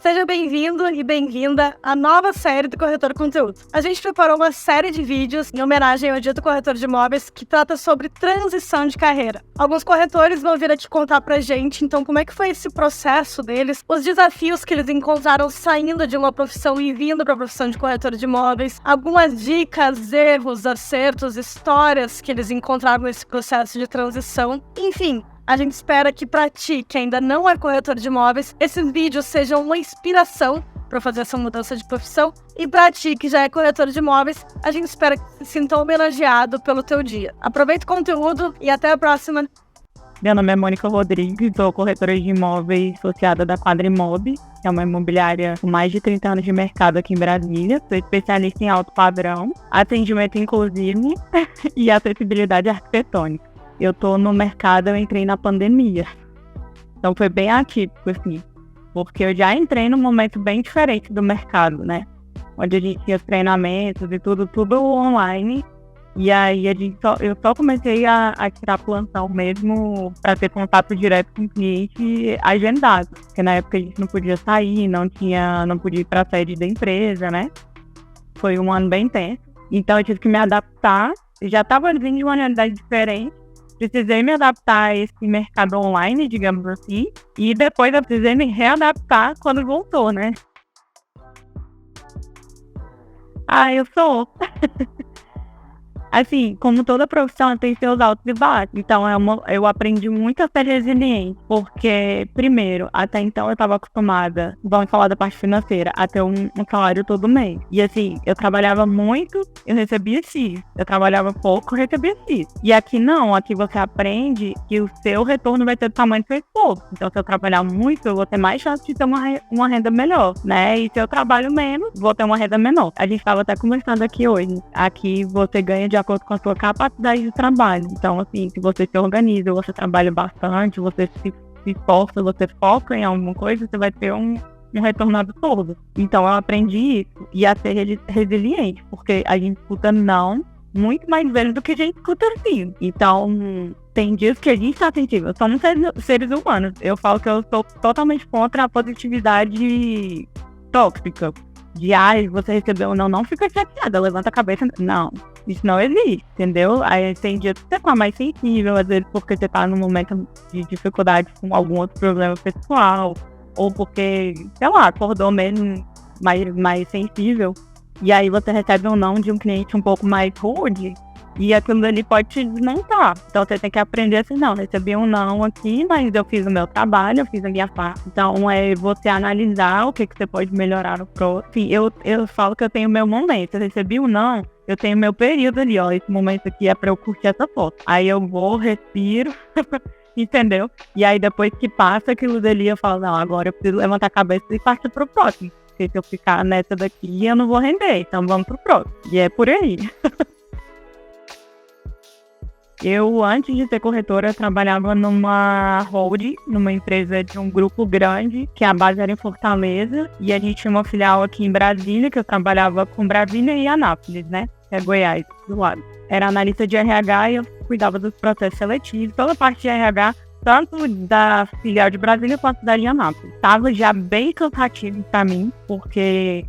Seja bem-vindo e bem-vinda à nova série do Corretor Conteúdo. A gente preparou uma série de vídeos em homenagem ao Dia do Corretor de Imóveis que trata sobre transição de carreira. Alguns corretores vão vir aqui contar pra gente, então, como é que foi esse processo deles, os desafios que eles encontraram saindo de uma profissão e vindo para a profissão de corretor de imóveis, algumas dicas, erros, acertos, histórias que eles encontraram nesse processo de transição. Enfim, a gente espera que para ti, que ainda não é corretor de imóveis, esses vídeos sejam uma inspiração para fazer essa mudança de profissão. E para ti, que já é corretor de imóveis, a gente espera que se sinta homenageado pelo teu dia. Aproveita o conteúdo e até a próxima! Meu nome é Mônica Rodrigues, sou corretora de imóveis associada da Quadrimob, que é uma imobiliária com mais de 30 anos de mercado aqui em Brasília. Sou especialista em alto padrão, atendimento inclusivo e acessibilidade arquitetônica. Eu tô no mercado, eu entrei na pandemia. Então foi bem atípico, assim. Porque eu já entrei num momento bem diferente do mercado, né? Onde a gente tinha os treinamentos e tudo online. E aí eu só comecei a tirar plantão mesmo para ter contato direto com o cliente agendado. Porque na época a gente não podia sair, não podia ir para a sede da empresa, né? Foi um ano bem tenso. Então eu tive que me adaptar. Eu já estava vindo de uma realidade diferente. Precisei me adaptar a esse mercado online, digamos assim, e depois eu precisei me readaptar quando voltou, né? Eu sou. Assim, como toda profissão tem seus altos e baixos, então eu aprendi muito a ser resiliente, porque, primeiro, até então eu estava acostumada, vamos falar da parte financeira, a ter um salário todo mês. E assim, eu trabalhava muito, eu recebia X. Eu trabalhava pouco, eu recebia X. E aqui não, aqui você aprende que o seu retorno vai ter o tamanho do seu esforço. Então, se eu trabalhar muito, eu vou ter mais chance de ter uma renda melhor, né? E se eu trabalho menos, vou ter uma renda menor. A gente estava até conversando aqui hoje. Aqui você ganha de acordo com a sua capacidade de trabalho. Então, assim, se você se organiza, você trabalha bastante, você se esforça, você foca em alguma coisa, você vai ter um retorno absurdo. Então, eu aprendi isso e a ser resiliente, porque a gente escuta não muito mais vezes do que a gente escuta sim. Então, tem dias que a gente está sensível. Somos seres humanos. Eu falo que eu sou totalmente contra a positividade tóxica. De você recebeu ou não fica chateada, levanta a cabeça. Não, isso não existe, entendeu? Aí tem dia que você tá mais sensível, às vezes porque você tá num momento de dificuldade com algum outro problema pessoal, ou porque, sei lá, acordou mesmo mais sensível, e aí você recebe um não de um cliente um pouco mais rude, e aquilo ali pode te desmontar. Então você tem que aprender assim, não, recebi um não aqui, mas eu fiz o meu trabalho, eu fiz a minha parte. Então é você analisar o que você pode melhorar no próximo. Enfim, eu falo que eu tenho meu momento. Eu recebi um não, eu tenho meu período ali, ó. Esse momento aqui é pra eu curtir essa foto. Aí eu vou, respiro, entendeu? E aí depois que passa aquilo dali, eu falo, não, agora eu preciso levantar a cabeça e partir pro próximo. Porque se eu ficar nessa daqui, eu não vou render. Então vamos pro próximo. E é por aí. Eu, antes de ser corretora, trabalhava numa holding, numa empresa de um grupo grande, que a base era em Fortaleza, e a gente tinha uma filial aqui em Brasília, que eu trabalhava com Brasília e Anápolis, né? Que é Goiás, do lado. Era analista de RH e eu cuidava dos processos seletivos, toda a parte de RH, tanto da filial de Brasília quanto da de Anápolis. Tava já bem cansativo para mim, porque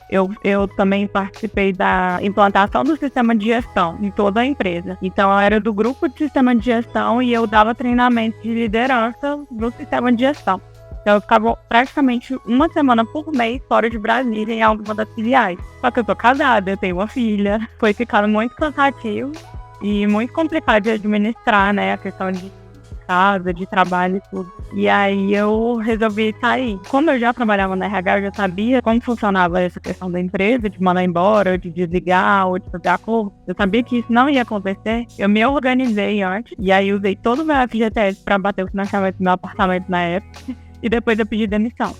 eu também participei da implantação do sistema de gestão em toda a empresa. Então, eu era do grupo de sistema de gestão e eu dava treinamento de liderança no sistema de gestão. Então, eu ficava praticamente uma semana por mês fora de Brasília em alguma das filiais. Só que eu tô casada, eu tenho uma filha. Foi ficando muito cansativo e muito complicado de administrar, né? A questão de casa, de trabalho e tudo. E aí eu resolvi sair. Como eu já trabalhava na RH, eu já sabia como funcionava essa questão da empresa, de mandar embora, de desligar, ou de fazer acordo. Eu sabia que isso não ia acontecer. Eu me organizei antes, e aí usei todo o meu FGTS para bater o financiamento do meu apartamento na época, e depois eu pedi demissão.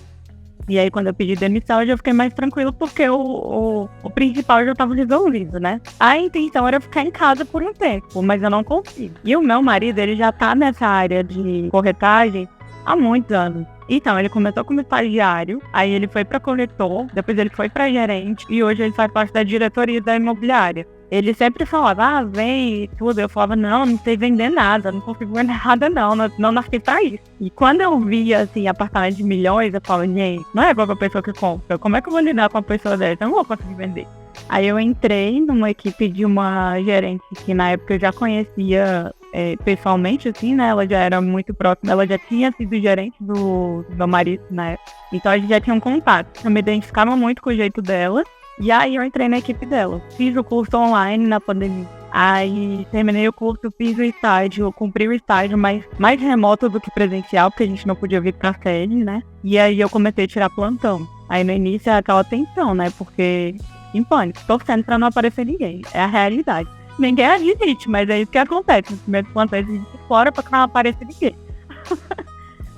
E aí, quando eu pedi demissão, eu já fiquei mais tranquilo, porque o principal já estava resolvido, né? A intenção era ficar em casa por um tempo, mas eu não consigo. E o meu marido, ele já tá nessa área de corretagem há muitos anos. Então, ele começou como estagiário, aí ele foi para corretor, depois ele foi para gerente, e hoje ele faz parte da diretoria da imobiliária. Ele sempre falava, vem e tudo. Eu falava, não sei vender nada, não consigo vender nada não nasci pra isso. E quando eu via, assim, apartamento de milhões, eu falava, gente, não é igual a pessoa que compra. Como é que eu vou lidar com uma pessoa dessa? Eu não vou conseguir vender. Aí eu entrei numa equipe de uma gerente que na época eu já conhecia pessoalmente, assim, né? Ela já era muito próxima, ela já tinha sido gerente do meu marido na época. Então a gente já tinha um contato. Eu me identificava muito com o jeito dela. E aí eu entrei na equipe dela. Fiz o curso online na pandemia. Aí terminei o curso, fiz o estágio, cumpri o estágio mais remoto do que presencial, porque a gente não podia vir pra sede, né? E aí eu comecei a tirar plantão. Aí no início é aquela tensão, né? Porque em pânico, torcendo pra não aparecer ninguém. É a realidade. Ninguém admite, mas é isso que acontece. No primeiro plantão a gente fora pra que não apareça ninguém.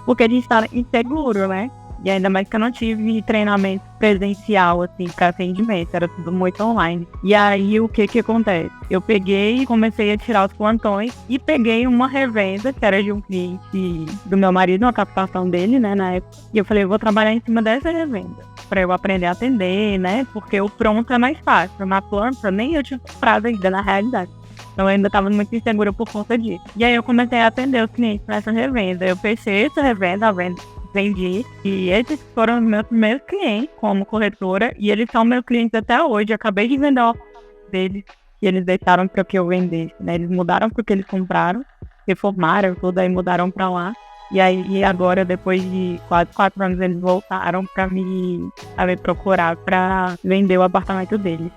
Porque a gente tá inseguro, né? E ainda mais que eu não tive treinamento presencial, assim, pra atendimento. Era tudo muito online. E aí, o que acontece? Eu peguei e comecei a tirar os plantões. E peguei uma revenda, que era de um cliente do meu marido, uma captação dele, né, na época. E eu falei, eu vou trabalhar em cima dessa revenda. Pra eu aprender a atender, né? Porque o pronto é mais fácil. Na planta, nem eu tinha comprado ainda, na realidade. Então eu ainda estava muito insegura por conta disso. E aí eu comecei a atender os clientes nessa revenda. Eu fechei essa revenda, vendi. E esses foram meus primeiros clientes como corretora. E eles são meus clientes até hoje. Eu acabei de vender o deles. E eles deixaram para que eu vendesse, né? Eles mudaram porque eles compraram, reformaram tudo, aí mudaram para lá. E aí agora, depois de quase 4 anos, eles voltaram para me procurar para vender o apartamento deles.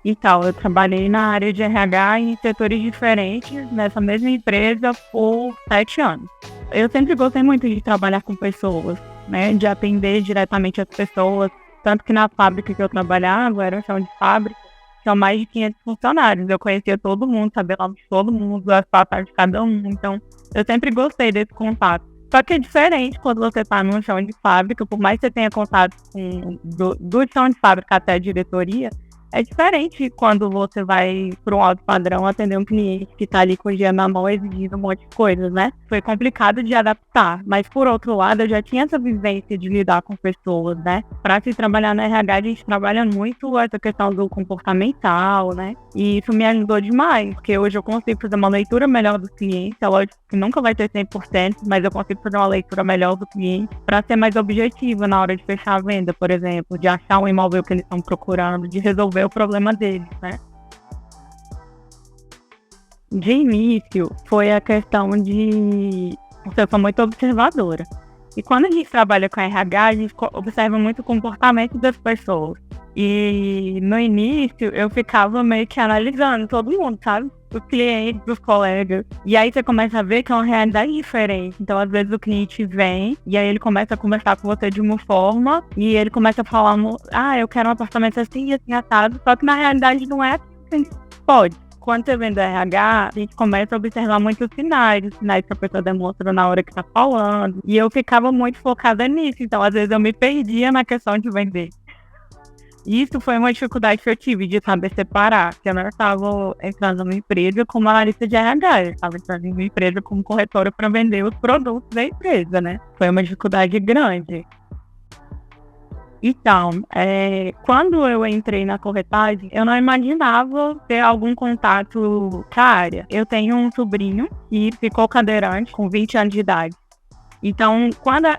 Então, eu trabalhei na área de RH em setores diferentes, nessa mesma empresa, por 7 anos. Eu sempre gostei muito de trabalhar com pessoas, né? De atender diretamente as pessoas. Tanto que na fábrica que eu trabalhava, era um chão de fábrica, tinha mais de 500 funcionários. Eu conhecia todo mundo, sabia o nome de todo mundo, as passagens de cada um. Então, eu sempre gostei desse contato. Só que é diferente quando você está num chão de fábrica, por mais que você tenha contato com do chão de fábrica até a diretoria, é diferente quando você vai para um alto padrão atender um cliente que está ali com o dia na mão exigindo um monte de coisas, né? Foi complicado de adaptar, mas por outro lado eu já tinha essa vivência de lidar com pessoas, né? Para se trabalhar na RH a gente trabalha muito essa questão do comportamental, né? E isso me ajudou demais, porque hoje eu consigo fazer uma leitura melhor do cliente, é lógico que nunca vai ter 100%, mas eu consigo fazer uma leitura melhor do cliente para ser mais objetiva na hora de fechar a venda, por exemplo, de achar um imóvel que eles estão procurando, de resolver o problema deles, né? De início, foi a questão de... Eu sou muito observadora. E quando a gente trabalha com RH, a gente observa muito o comportamento das pessoas. E no início, eu ficava meio que analisando todo mundo, sabe? Os clientes, os colegas. E aí você começa a ver que é uma realidade diferente. Então, às vezes, o cliente vem e aí ele começa a conversar com você de uma forma e ele começa a falar, eu quero um apartamento assim, assim, assado. Só que na realidade não é assim. Pode. Quando você vem do RH, a gente começa a observar muitos sinais, os sinais que a pessoa demonstra na hora que tá falando. E eu ficava muito focada nisso. Então, às vezes, eu me perdia na questão de vender. Isso foi uma dificuldade que eu tive de saber separar. Eu não estava entrando numa empresa como analista de RH, eu estava entrando numa empresa como corretora para vender os produtos da empresa, né? Foi uma dificuldade grande. Então, quando eu entrei na corretagem, eu não imaginava ter algum contato com a área. Eu tenho um sobrinho que ficou cadeirante com 20 anos de idade. Então,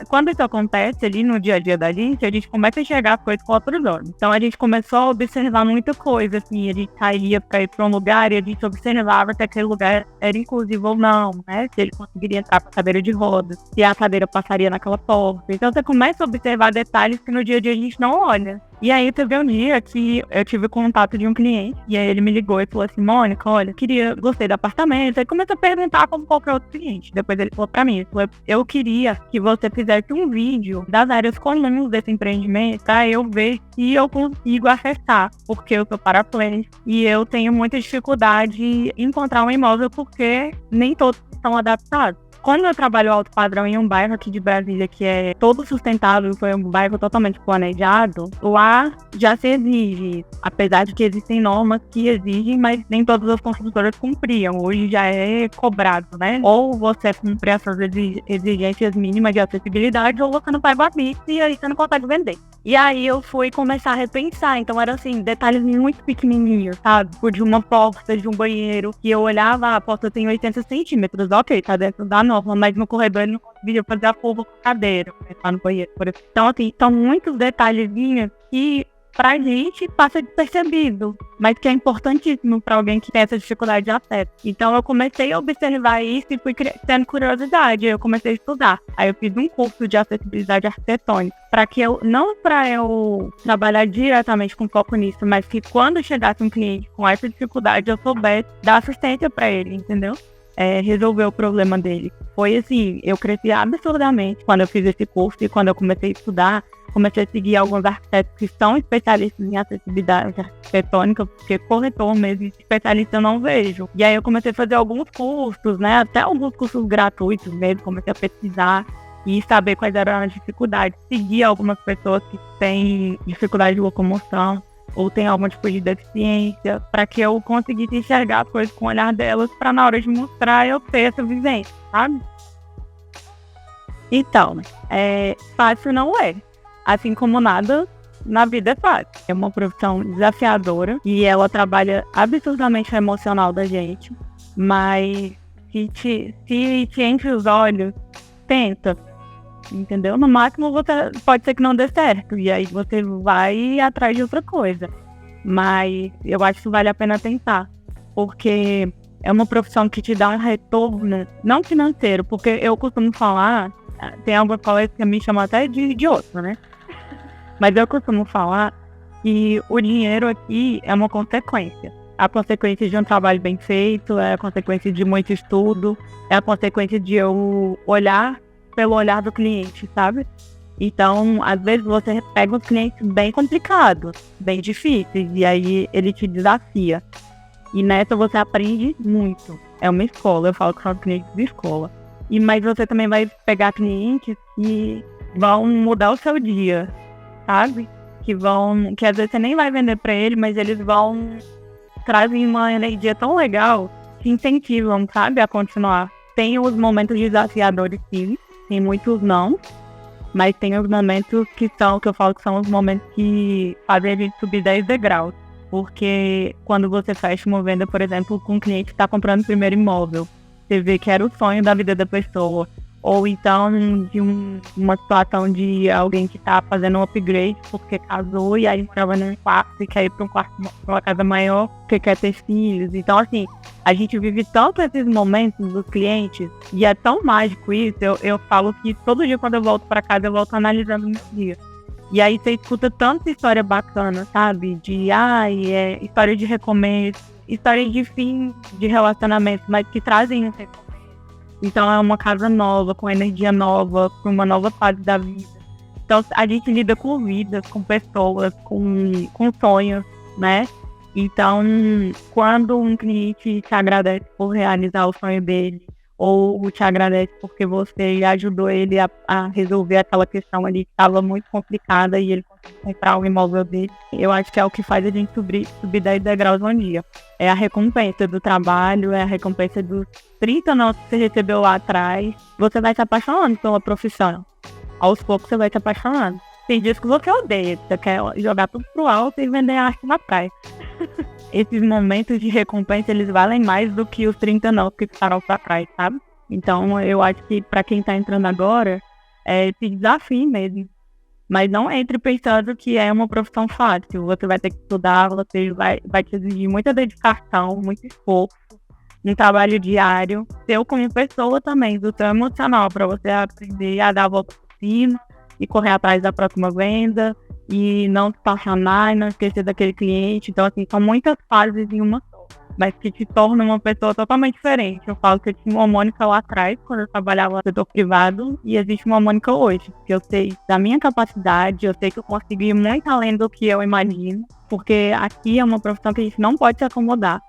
quando isso acontece ali no dia a dia da gente, a gente começa a enxergar as coisas com outros olhos. Então, a gente começou a observar muita coisa, assim, a gente saía para ir para um lugar e a gente observava se aquele lugar era inclusivo ou não, né? Se ele conseguiria entrar com a cadeira de rodas, se a cadeira passaria naquela porta. Então, você começa a observar detalhes que no dia a dia a gente não olha. E aí, teve um dia que eu tive contato de um cliente, e aí ele me ligou e falou assim, Mônica, olha, gostei do apartamento. Aí começou a perguntar como qualquer outro cliente. Depois ele falou pra mim, ele falou, eu queria que você fizesse um vídeo das áreas comuns desse empreendimento, pra eu ver se eu consigo acessar, porque eu sou paraplégico e eu tenho muita dificuldade em encontrar um imóvel, porque nem todos estão adaptados. Quando eu trabalho alto padrão em um bairro aqui de Brasília, que é todo sustentável, foi um bairro totalmente planejado, lá já se exige, apesar de que existem normas que exigem, mas nem todas as construtoras cumpriam. Hoje já é cobrado, né? Ou você cumpre essas exigências mínimas de acessibilidade, ou você não faz babite e aí você não consegue vender. E aí eu fui começar a repensar, então era assim, detalhes muito pequenininhos, sabe? Tipo, de uma porta, de um banheiro, que eu olhava, a porta tem 80 centímetros, ok, tá dentro da norma, mas no corredor ele não conseguia fazer a curva com a cadeira, começar no banheiro, por exemplo. Então assim, são muitos detalhezinhos que pra gente passa despercebido, mas que é importantíssimo pra alguém que tem essa dificuldade de acesso. Então eu comecei a observar isso e fui tendo curiosidade, eu comecei a estudar. Aí eu fiz um curso de acessibilidade arquitetônica, não para eu trabalhar diretamente com foco nisso, mas que quando chegasse um cliente com essa dificuldade, eu soubesse dar assistência para ele, entendeu? Resolver o problema dele. Foi assim, eu cresci absurdamente quando eu fiz esse curso e quando eu comecei a estudar, comecei a seguir alguns arquitetos que são especialistas em acessibilidade arquitetônica, porque corretor mesmo, especialista eu não vejo. E aí eu comecei a fazer alguns cursos, né, até alguns cursos gratuitos mesmo, comecei a pesquisar e saber quais eram as dificuldades. Seguir algumas pessoas que têm dificuldade de locomoção ou têm algum tipo de deficiência, para que eu conseguisse enxergar as coisas com o olhar delas, para na hora de mostrar eu ter essa vivência, sabe? Então, fácil não é. Assim como nada na vida é fácil. É uma profissão desafiadora e ela trabalha absurdamente o emocional da gente, mas se te enche os olhos, tenta, entendeu? No máximo pode ser que não dê certo e aí você vai atrás de outra coisa, mas eu acho que vale a pena tentar, porque é uma profissão que te dá um retorno, não financeiro, porque eu costumo falar, tem algumas colegas que me chamam até de idiota, né? Mas eu costumo falar que o dinheiro aqui é uma consequência. A consequência de um trabalho bem feito, é a consequência de muito estudo, é a consequência de eu olhar pelo olhar do cliente, sabe? Então, às vezes você pega uns clientes bem complicados, bem difíceis, e aí ele te desafia. E nessa você aprende muito. É uma escola, eu falo que são clientes de escola. Mas você também vai pegar clientes que vão mudar o seu dia, sabe? Que às vezes você nem vai vender pra ele, mas eles trazem uma energia tão legal que incentivam, sabe, a continuar. Tem os momentos desafiadores, sim, tem muitos não, mas tem os momentos que eu falo que são os momentos que fazem a gente subir 10 degraus. Porque quando você fecha uma venda, por exemplo, com um cliente que está comprando o primeiro imóvel, você vê que era o sonho da vida da pessoa. Ou então de uma situação de alguém que está fazendo um upgrade porque casou e aí morava num quarto e quer ir para uma casa maior porque quer ter filhos. Então, assim, a gente vive tanto esses momentos dos clientes e é tão mágico isso. Eu falo que todo dia quando eu volto para casa, eu volto analisando o meu dia. E aí você escuta tanta história bacana, sabe? História de recomeço, história de fim de relacionamento, mas que trazem um recomeço. Então é uma casa nova, com energia nova, com uma nova fase da vida. Então a gente lida com vidas, com pessoas, com sonhos, né? Então, quando um cliente te agradece por realizar o sonho dele, ou te agradece porque você ajudou ele a resolver aquela questão ali que estava muito complicada e ele conseguiu comprar o imóvel dele, eu acho que é o que faz a gente subir 10 degraus um dia. É a recompensa do trabalho, é a recompensa dos 30 anos que você recebeu lá atrás. Você vai se apaixonando pela profissão. Aos poucos você vai se apaixonando. Tem dias que você odeia, você quer jogar tudo pro alto e vender arte na praia. Esses momentos de recompensa, eles valem mais do que os 30 não que ficaram pra trás, sabe? Então, eu acho que pra quem tá entrando agora, se desafie mesmo. Mas não entre pensando que é uma profissão fácil. Você vai ter que estudar, você vai te exigir muita dedicação, muito esforço, um trabalho diário. Seu como pessoa também, do seu emocional, pra você aprender a dar a volta por cima e correr atrás da próxima venda. E não se apaixonar e não esquecer daquele cliente. Então, assim, são muitas fases em uma só, mas que te tornam uma pessoa totalmente diferente. Eu falo que eu tinha uma Mônica lá atrás, quando eu trabalhava no setor privado, e existe uma Mônica hoje, que eu sei da minha capacidade, eu sei que eu consigo ir muito além do que eu imagino, porque aqui é uma profissão que a gente não pode se acomodar.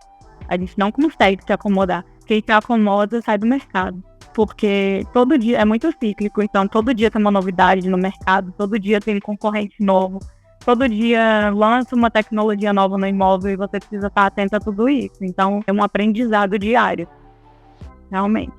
A gente não consegue se acomodar. Quem se acomoda sai do mercado. Porque todo dia é muito cíclico, então todo dia tem uma novidade no mercado, todo dia tem um concorrente novo, todo dia lança uma tecnologia nova no imóvel e você precisa estar atento a tudo isso. Então é um aprendizado diário, realmente.